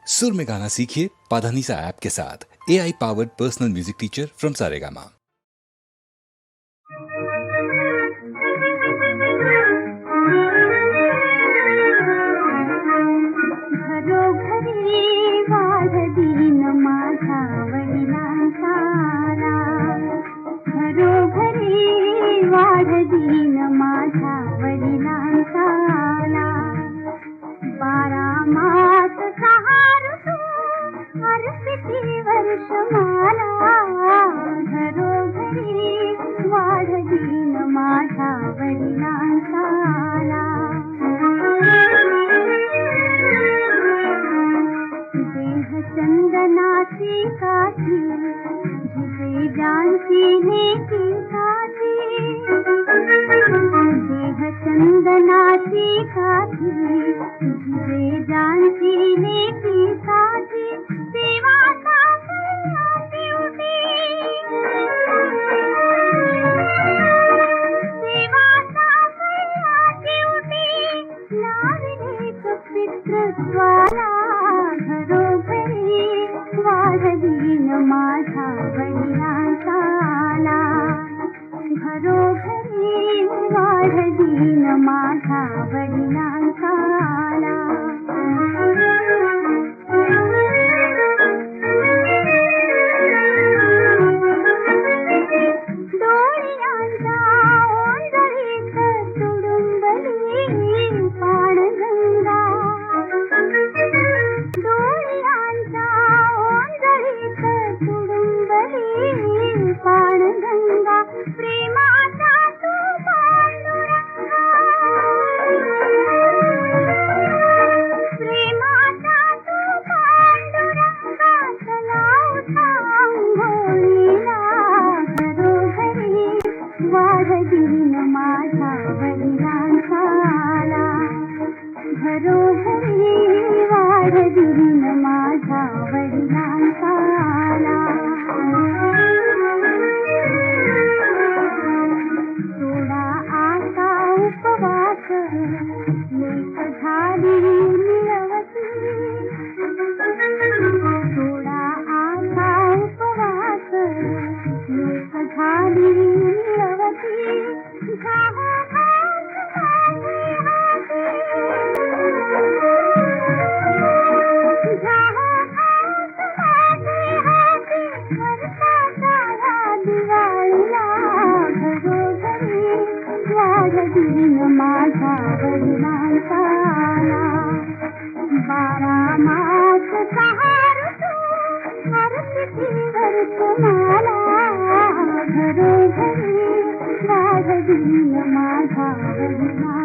सुर में गाना सीखिए पाधानीसा ऐप के साथ। AI powered personal music teacher from Saregama. चंदनाची काठी जिथे जानची लेकी साथी, देह चंदनाची काठी जिथे जानची लेकी साथी, देवाचा कळ्याची उटी, देवाचा कळ्याची उटी लाविले पितृत्वाला, घरोघरी वाढदीन माझा वडिलांचाला, घरोघरी वाढदीन माझा वडिलांचाला. डोळ्यांच्या ओंजळीत तुडुंबली पाणगंगा, डोळ्यांच्या ओंजळीत तुडुंबली पाणगंगा, प्रेमाचा तू पांडुरंगा, प्रेमाचा तू पांडुरंगा, चला उठा अंघोळीला, घरोघरी वाढदीन माझा वडिलांचाला, घरोघरी वाढदीन माझा वडिलांचाला. सोडा आता उपवास लेक झाली निरवती, सोडा आता उपवास लेक झाली निरवती, घाव घास माझे हाती, घाव घास माझे हाती, वर्षाचा या दिवाळीला, घरोघरी वाढदीन माझा वडिलांचाला. 12 मास 6 ऋतू हर तिथीवर तुम्हाला, घरोघरी वाढदीन माझा वडिलांचाला.